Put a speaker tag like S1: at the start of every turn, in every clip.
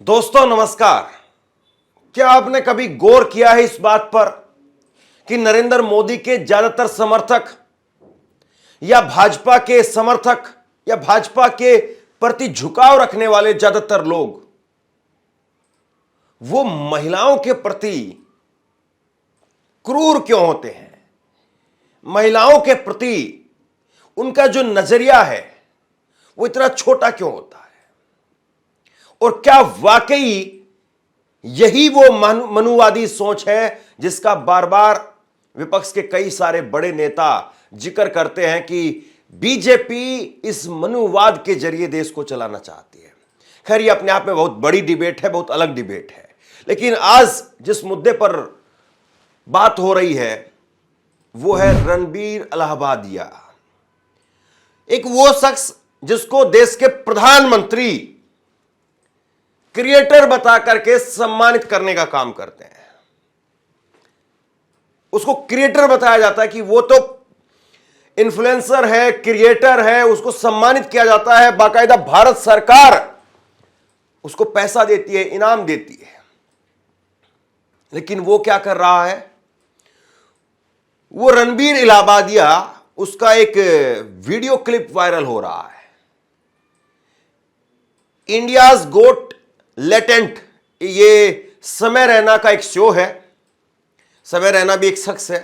S1: दोस्तों नमस्कार। क्या आपने कभी गौर किया है इस बात पर कि नरेंद्र मोदी के ज्यादातर समर्थक या भाजपा के समर्थक या भाजपा के प्रति झुकाव रखने वाले ज्यादातर लोग वो महिलाओं के प्रति क्रूर क्यों होते हैं? महिलाओं के प्रति उनका जो नजरिया है वो इतना छोटा क्यों होता है? और क्या वाकई यही वो मनुवादी सोच है जिसका बार बार विपक्ष के कई सारे बड़े नेता जिक्र करते हैं कि बीजेपी इस मनुवाद के जरिए देश को चलाना चाहती है? खैर, ये अपने आप में बहुत बड़ी डिबेट है, बहुत अलग डिबेट है। लेकिन आज जिस मुद्दे पर बात हो रही है वो है रणबीर इलाहाबादिया, एक वो शख्स जिसको देश के प्रधानमंत्री क्रिएटर बता करके सम्मानित करने का काम करते हैं। उसको क्रिएटर बताया जाता है कि वो तो इन्फ्लुएंसर है, क्रिएटर है, उसको सम्मानित किया जाता है। बाकायदा भारत सरकार उसको पैसा देती है, इनाम देती है। लेकिन वो क्या कर रहा है? वो रणबीर इलाहाबादिया, उसका एक वीडियो क्लिप वायरल हो रहा है। इंडियाज गोट लेटेंट, ये समय रैना का एक शो है। समय रैना भी एक शख्स है।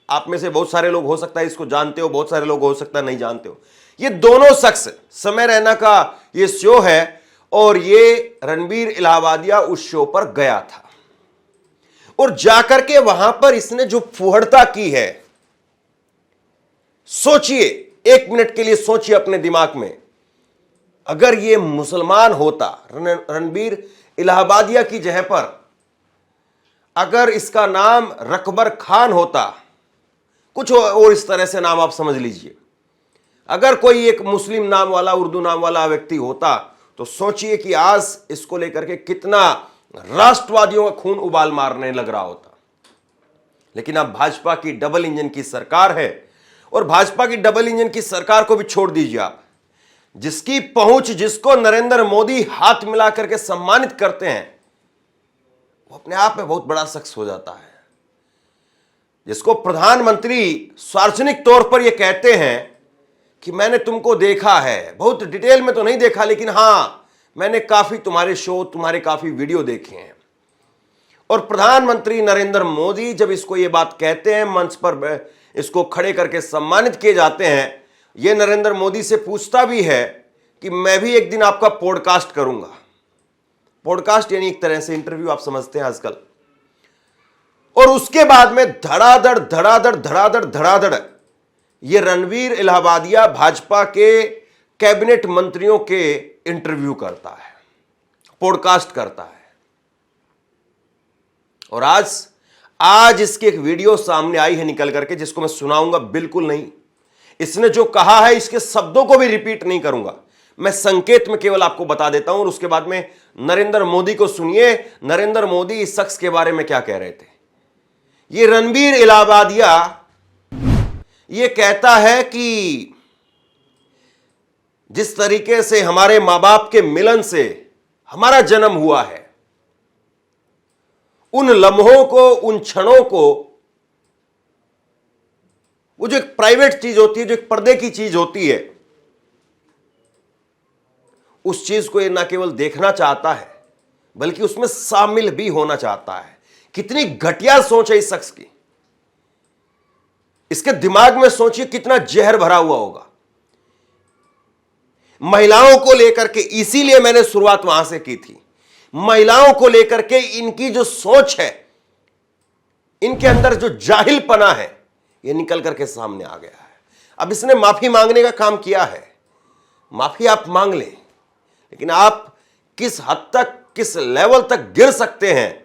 S1: आप में से बहुत सारे लोग हो सकता है इसको जानते हो, बहुत सारे लोग हो सकता है नहीं जानते हो। ये दोनों शख्स, समय रैना का ये शो है और ये रणबीर इलाहाबादिया उस शो पर गया था और जाकर के वहां पर इसने जो फुहड़ता की है, सोचिए, एक मिनट के लिए सोचिए अपने दिमाग में, अगर ये मुसलमान होता, रणबीर इलाहाबादिया की जगह पर अगर इसका नाम रकबर खान होता, कुछ और इस तरह से नाम आप समझ लीजिए, अगर कोई एक मुस्लिम नाम वाला, उर्दू नाम वाला व्यक्ति होता, तो सोचिए कि आज इसको लेकर के कितना राष्ट्रवादियों का खून उबाल मारने लग रहा होता। लेकिन अब भाजपा की डबल इंजन की सरकार है और भाजपा की डबल इंजन की सरकार को भी छोड़ दीजिए आप, जिसकी पहुंच, जिसको नरेंद्र मोदी हाथ मिला करके सम्मानित करते हैं, वो अपने आप में बहुत बड़ा शख्स हो जाता है। जिसको प्रधानमंत्री सार्वजनिक तौर पर यह कहते हैं कि मैंने तुमको देखा है, बहुत डिटेल में तो नहीं देखा, लेकिन हां, मैंने काफी तुम्हारे शो, तुम्हारे काफी वीडियो देखे हैं। और प्रधानमंत्री नरेंद्र मोदी जब इसको ये बात कहते हैं, मंच पर इसको खड़े करके सम्मानित किए जाते हैं, ये नरेंद्र मोदी से पूछता भी है कि मैं भी एक दिन आपका पॉडकास्ट करूंगा। पॉडकास्ट यानी एक तरह से इंटरव्यू, आप समझते हैं आजकल। और उसके बाद में धड़ाधड़ धड़ाधड़ धड़ाधड़ धड़ाधड़ ये रणबीर इलाहाबादिया भाजपा के कैबिनेट मंत्रियों के इंटरव्यू करता है, पॉडकास्ट करता है। और आज इसकी एक वीडियो सामने आई है निकल करके, जिसको मैं सुनाऊंगा बिल्कुल नहीं। इसने जो कहा है इसके शब्दों को भी रिपीट नहीं करूंगा, मैं संकेत में केवल आपको बता देता हूं और उसके बाद में नरेंद्र मोदी को सुनिए, नरेंद्र मोदी इस शख्स के बारे में क्या कह रहे थे। ये रणबीर इलाहाबादिया ये कहता है कि जिस तरीके से हमारे मां बाप के मिलन से हमारा जन्म हुआ है, उन लम्हों को, उन क्षणों को, वो जो एक प्राइवेट चीज होती है, जो एक पर्दे की चीज होती है, उस चीज को ये ना केवल देखना चाहता है बल्कि उसमें शामिल भी होना चाहता है। कितनी घटिया सोच है इस शख्स की। इसके दिमाग में सोचिए कितना जहर भरा हुआ होगा। महिलाओं को लेकर के, इसीलिए मैंने शुरुआत वहां से की थी, महिलाओं को लेकर के इनकी जो सोच है, इनके अंदर जो जाहिलपना है, ये निकल करके सामने आ गया है। अब इसने माफी मांगने का काम किया है, माफी आप मांग लें, लेकिन आप किस हद तक, किस लेवल तक गिर सकते हैं?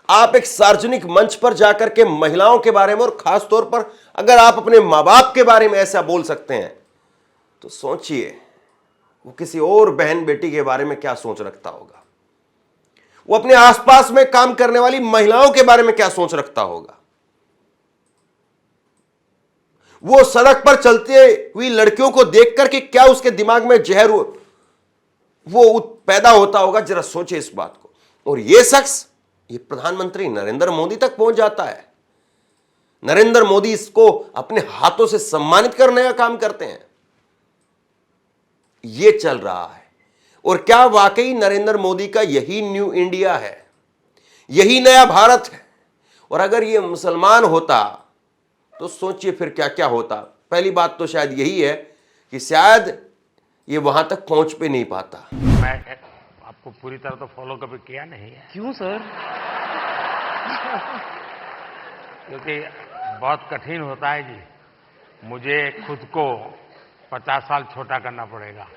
S1: आप एक सार्वजनिक मंच पर जाकर के महिलाओं के बारे में, और खास तौर पर अगर आप अपने मां बाप के बारे में ऐसा बोल सकते हैं, तो सोचिए वो किसी और बहन बेटी के बारे में क्या सोच रखता होगा, वो अपने आसपास में काम करने वाली महिलाओं के बारे में क्या सोच रखता होगा, वो सड़क पर चलते हुई लड़कियों को देख करके क्या उसके दिमाग में जहर वो पैदा होता होगा, जरा सोचे इस बात को। और यह शख्स, ये प्रधानमंत्री नरेंद्र मोदी तक पहुंच जाता है। नरेंद्र मोदी इसको अपने हाथों से सम्मानित करने का काम करते हैं। यह चल रहा है। और क्या वाकई नरेंद्र मोदी का यही न्यू इंडिया है, यही नया भारत है? और अगर यह मुसलमान होता तो सोचिए फिर क्या क्या होता। पहली बात तो शायद यही है कि शायद ये वहां तक पहुंच पे नहीं पाता।
S2: मैं आपको पूरी तरह तो फॉलो कभी किया नहीं है,
S3: क्यों सर?
S2: क्योंकि बहुत कठिन होता है जी। मुझे खुद को 50 साल छोटा करना पड़ेगा,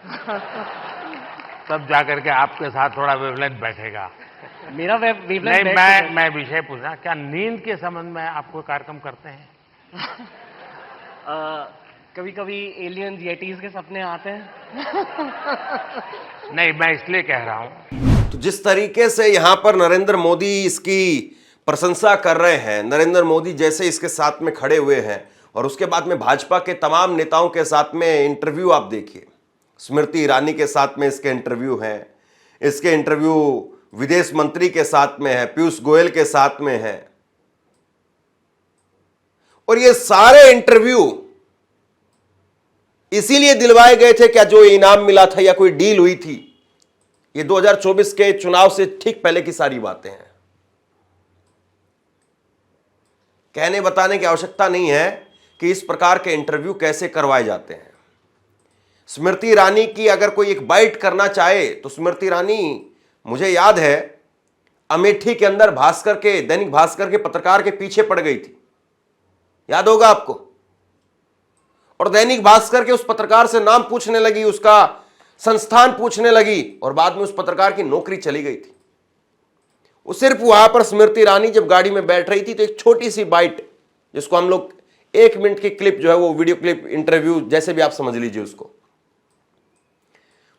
S2: तब जाकर के आपके साथ थोड़ा वेवलेंथ बैठेगा।
S3: मेरा वेवलेंथ
S2: नहीं, मैं विषय पूछना, क्या नींद के संबंध में आपको कार्यक्रम करते हैं?
S3: कभी कभी एलियंस येटीज के सपने आते हैं।
S2: नहीं, मैं इसलिए कह रहा हूं।
S1: तो जिस तरीके से यहां पर नरेंद्र मोदी इसकी प्रशंसा कर रहे हैं, नरेंद्र मोदी जैसे इसके साथ में खड़े हुए हैं, और उसके बाद में भाजपा के तमाम नेताओं के साथ में इंटरव्यू आप देखिए। स्मृति ईरानी के साथ में इसके इंटरव्यू हैं, इसके इंटरव्यू विदेश मंत्री के साथ में है, पीयूष गोयल के साथ में है। और ये सारे इंटरव्यू इसीलिए दिलवाए गए थे क्या, जो इनाम मिला था या कोई डील हुई थी? ये 2024 के चुनाव से ठीक पहले की सारी बातें हैं। कहने बताने की आवश्यकता नहीं है कि इस प्रकार के इंटरव्यू कैसे करवाए जाते हैं। स्मृति ईरानी की अगर कोई एक बाइट करना चाहे तो स्मृति ईरानी, मुझे याद है, अमेठी के अंदर भास्कर के, दैनिक भास्कर के पत्रकार के पीछे पड़ गई थी, याद होगा आपको। और दैनिक भास्कर के उस पत्रकार से नाम पूछने लगी, उसका संस्थान पूछने लगी, और बाद में उस पत्रकार की नौकरी चली गई थी। वो सिर्फ वहां पर स्मृति ईरानी जब गाड़ी में बैठ रही थी तो एक छोटी सी बाइट, जिसको हम लोग 1 मिनट की क्लिप जो है, वो वीडियो क्लिप, इंटरव्यू जैसे भी आप समझ लीजिए उसको,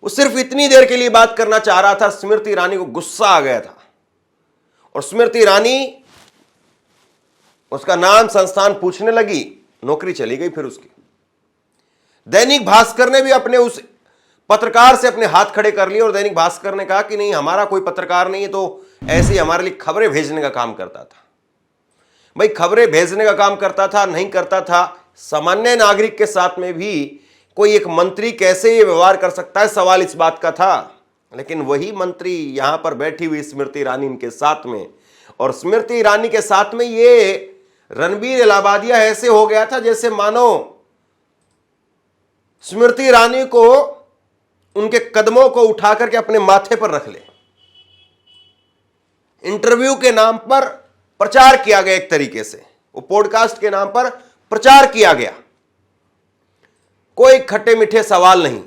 S1: वो सिर्फ इतनी देर के लिए बात करना चाह रहा था। स्मृति ईरानी को गुस्सा आ गया था और स्मृति ईरानी उसका नाम संस्थान पूछने लगी, नौकरी चली गई फिर उसकी। दैनिक भास्कर ने भी अपने उस पत्रकार से अपने हाथ खड़े कर लिए और दैनिक भास्कर ने कहा कि नहीं, हमारा कोई पत्रकार नहीं है, तो ऐसे ही हमारे लिए खबरें भेजने का काम करता था। भाई, खबरें भेजने का काम करता था, नहीं करता था, सामान्य नागरिक के साथ में भी कोई एक मंत्री कैसे ये व्यवहार कर सकता है, सवाल इस बात का था। लेकिन वही मंत्री यहां पर बैठी हुई स्मृति ईरानी इनके साथ में, और स्मृति ईरानी के साथ में ये रणबीर इलाहाबादिया ऐसे हो गया था जैसे मानो स्मृति ईरानी को उनके कदमों को उठा करके अपने माथे पर रख ले। इंटरव्यू के नाम पर प्रचार किया गया, एक तरीके से वो पॉडकास्ट के नाम पर प्रचार किया गया। कोई खट्टे मीठे सवाल नहीं।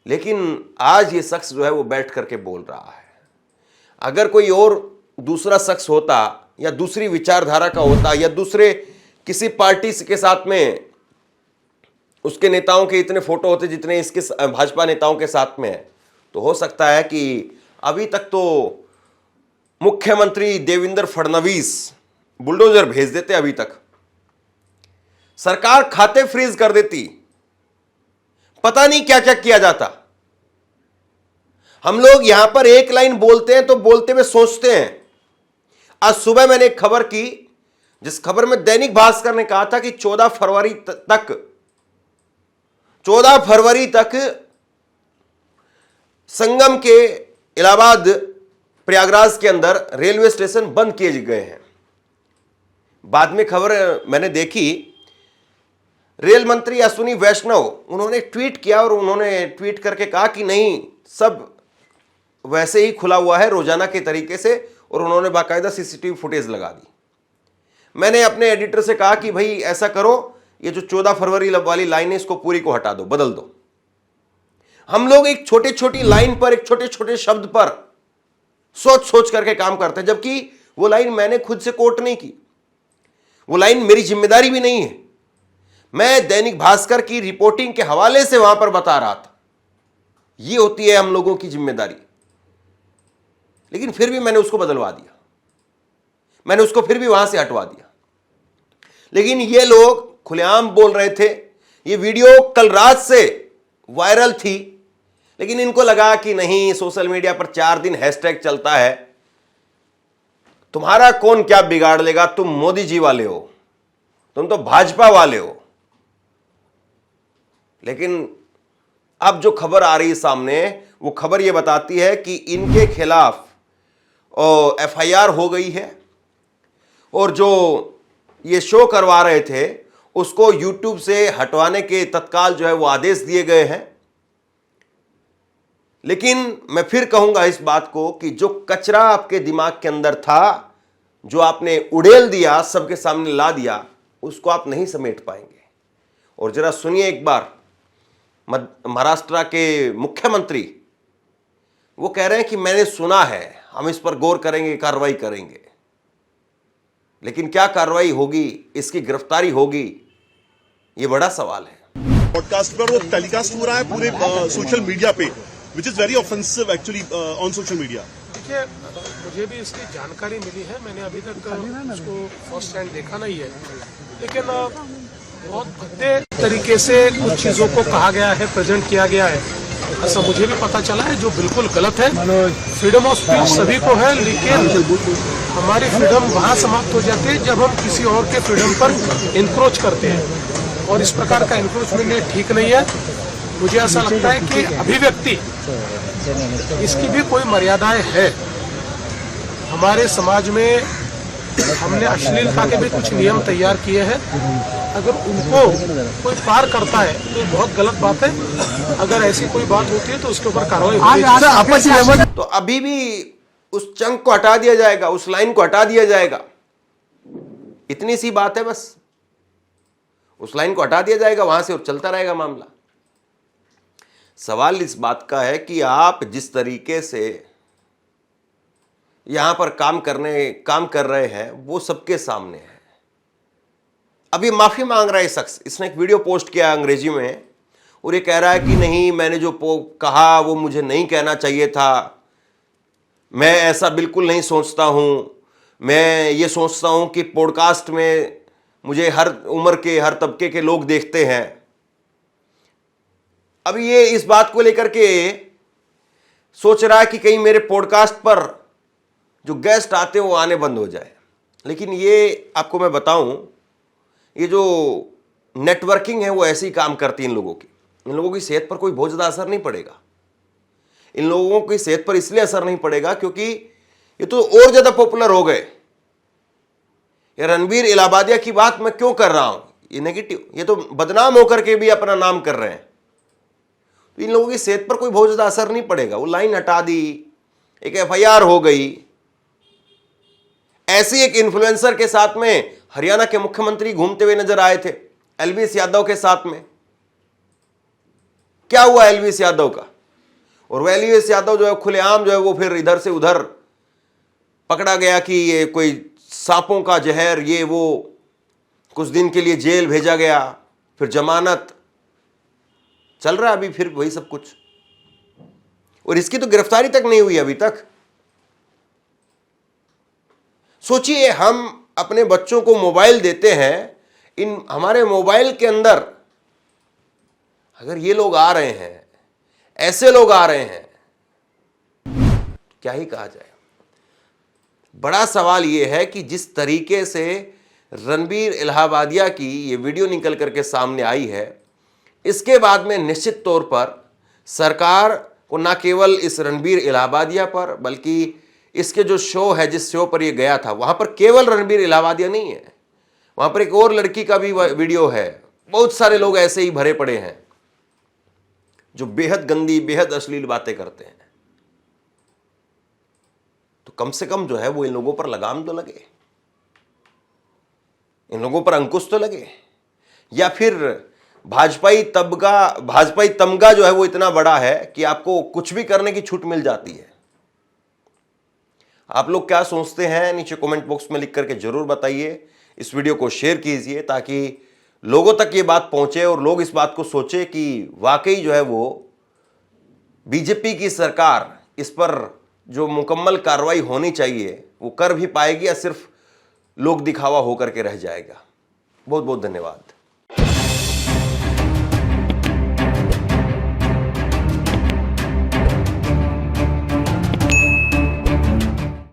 S1: लेकिन आज ये शख्स जो है वो बैठ करके बोल रहा है। अगर कोई और दूसरा शख्स होता या दूसरी विचारधारा का होता या दूसरे किसी पार्टी के साथ में उसके नेताओं के इतने फोटो होते जितने इसके भाजपा नेताओं के साथ में है, तो हो सकता है कि अभी तक तो मुख्यमंत्री देवेंद्र फडणवीस बुलडोजर भेज देते, अभी तक सरकार खाते फ्रीज कर देती, पता नहीं क्या क्या किया जाता। हम लोग यहां पर एक लाइन बोलते हैं तो बोलते हुए सोचते हैं। आज सुबह मैंने एक खबर की, जिस खबर में दैनिक भास्कर ने कहा था कि 14 फरवरी तक संगम के इलाहाबाद प्रयागराज के अंदर रेलवे स्टेशन बंद किए गए हैं। बाद में खबर मैंने देखी, रेल मंत्री अश्विनी वैष्णव, उन्होंने ट्वीट किया और उन्होंने ट्वीट करके कहा कि नहीं, सब वैसे ही खुला हुआ है रोजाना के तरीके से, और उन्होंने बाकायदा सीसीटीवी फुटेज लगा दी। मैंने अपने एडिटर से कहा कि भाई ऐसा करो, ये जो 14 फरवरी वाली लाइन है इसको पूरी को हटा दो, बदल दो। हम लोग एक छोटी छोटी लाइन पर, एक छोटे छोटे शब्द पर सोच सोच करके काम करते हैं, जबकि वो लाइन मैंने खुद से कोट नहीं की, वो लाइन मेरी जिम्मेदारी भी नहीं है। मैं दैनिक भास्कर की रिपोर्टिंग के हवाले से वहां पर बता रहा था। ये होती है हम लोगों की जिम्मेदारी। लेकिन फिर भी मैंने उसको बदलवा दिया, मैंने उसको फिर भी वहां से हटवा दिया। लेकिन ये लोग खुलेआम बोल रहे थे। ये वीडियो कल रात से वायरल थी लेकिन इनको लगा कि नहीं, सोशल मीडिया पर 4 दिन हैशटैग चलता है, तुम्हारा कौन क्या बिगाड़ लेगा, तुम मोदी जी वाले हो, तुम तो भाजपा वाले हो। लेकिन अब जो खबर आ रही है सामने, वो खबर ये बताती है कि इनके खिलाफ एफआईआर हो गई है और जो ये शो करवा रहे थे उसको यूट्यूब से हटवाने के तत्काल जो है वो आदेश दिए गए हैं। लेकिन मैं फिर कहूंगा इस बात को कि जो कचरा आपके दिमाग के अंदर था, जो आपने उड़ेल दिया, सबके सामने ला दिया, उसको आप नहीं समेट पाएंगे। और जरा सुनिए एक बार, महाराष्ट्र के मुख्यमंत्री वो कह रहे हैं कि मैंने सुना है, हम इस पर गौर करेंगे, कार्रवाई करेंगे। लेकिन क्या कार्रवाई होगी, इसकी गिरफ्तारी होगी, ये बड़ा सवाल है।
S4: पॉडकास्ट पर वो टेलीकास्ट हो रहा है पूरे सोशल मीडिया पे, which is very offensive actually on social media.
S5: देखिए, मुझे भी इसकी जानकारी मिली है, मैंने अभी तक उसको फर्स्ट हैंड देखा नहीं है, लेकिन बहुत भद्दे तरीके से कुछ चीजों को कहा गया है, प्रेजेंट किया गया है, ऐसा मुझे भी पता चला है, जो बिल्कुल गलत है। फ्रीडम ऑफ स्पीच सभी को है, लेकिन हमारी फ्रीडम वहाँ समाप्त हो जाती है जब हम किसी और के फ्रीडम पर इंक्रोच करते हैं, और इस प्रकार का इंक्रोचमेंट ठीक नहीं है। मुझे ऐसा लगता है कि अभिव्यक्ति, इसकी भी कोई मर्यादाएं है। हमारे समाज में हमने अश्लीलता के भी कुछ नियम तैयार किए हैं, अगर उनको कोई पार करता है तो बहुत गलत बात है। अगर ऐसी कोई बात होती है तो उसके ऊपर कार्रवाई होनी चाहिए।
S1: तो अभी भी उस चंक को हटा दिया जाएगा, उस लाइन को हटा दिया जाएगा, इतनी सी बात है बस। उस लाइन को हटा दिया जाएगा वहां से और चलता रहेगा मामला। सवाल इस बात का है कि आप जिस तरीके से यहां पर काम कर रहे हैं वो सबके सामने है। अभी माफी मांग रहा है शख्स, इसने एक वीडियो पोस्ट किया अंग्रेजी में और ये कह रहा है कि नहीं, मैंने जो कहा वो मुझे नहीं कहना चाहिए था, मैं ऐसा बिल्कुल नहीं सोचता हूं, मैं ये सोचता हूं कि पॉडकास्ट में मुझे हर उम्र के, हर तबके के लोग देखते हैं। अब ये इस बात को लेकर के सोच रहा है कि कहीं मेरे पॉडकास्ट पर जो गेस्ट आते हैं वो आने बंद हो जाए। लेकिन ये आपको मैं बताऊं, ये जो नेटवर्किंग है वो ऐसे ही काम करती है इन लोगों की। इन लोगों की सेहत पर कोई बहुत ज़्यादा असर नहीं पड़ेगा। इन लोगों की सेहत पर इसलिए असर नहीं पड़ेगा क्योंकि ये तो और ज़्यादा पॉपुलर हो गए। ये रणबीर इलाहाबादिया की बात मैं क्यों कर रहा हूं, ये नेगेटिव, ये तो बदनाम होकर के भी अपना नाम कर रहे हैं। तो इन लोगों की सेहत पर कोई बहुत ज़्यादा असर नहीं पड़ेगा। वो लाइन हटा दी, एक एफआईआर हो गई। ऐसी एक इन्फ्लुएंसर के साथ में हरियाणा के मुख्यमंत्री घूमते हुए नजर आए थे, एलवीएस यादव के साथ में। क्या हुआ एलवीएस यादव का? और वह एलवीएस यादव जो है खुलेआम जो है वो फिर इधर से उधर पकड़ा गया कि ये कोई सांपों का जहर, ये वो, कुछ दिन के लिए जेल भेजा गया, फिर जमानत, चल रहा है अभी फिर वही सब कुछ। और इसकी तो गिरफ्तारी तक नहीं हुई अभी तक। सोचिए, हम अपने बच्चों को मोबाइल देते हैं, इन हमारे मोबाइल के अंदर अगर ये लोग आ रहे हैं, ऐसे लोग आ रहे हैं, क्या ही कहा जाए। बड़ा सवाल यह है कि जिस तरीके से रणबीर इलाहाबादिया की ये वीडियो निकल करके सामने आई है, इसके बाद में निश्चित तौर पर सरकार को न केवल इस रणबीर इलाहाबादिया पर, बल्कि इसके जो शो है, जिस शो पर ये गया था, वहां पर केवल रणबीर इलाहाबादिया नहीं है, वहां पर एक और लड़की का भी वीडियो है। बहुत सारे लोग ऐसे ही भरे पड़े हैं जो बेहद गंदी, बेहद अश्लील बातें करते हैं। तो कम से कम जो है वो इन लोगों पर लगाम तो लगे, इन लोगों पर अंकुश तो लगे। या फिर भाजपाई तमगा जो है वो इतना बड़ा है कि आपको कुछ भी करने की छूट मिल जाती है। आप लोग क्या सोचते हैं, नीचे कमेंट बॉक्स में लिख करके जरूर बताइए। इस वीडियो को शेयर कीजिए ताकि लोगों तक ये बात पहुंचे और लोग इस बात को सोचे कि वाकई जो है वो बीजेपी की सरकार इस पर जो मुकम्मल कार्रवाई होनी चाहिए वो कर भी पाएगी या सिर्फ लोक दिखावा होकर के रह जाएगा। बहुत बहुत धन्यवाद।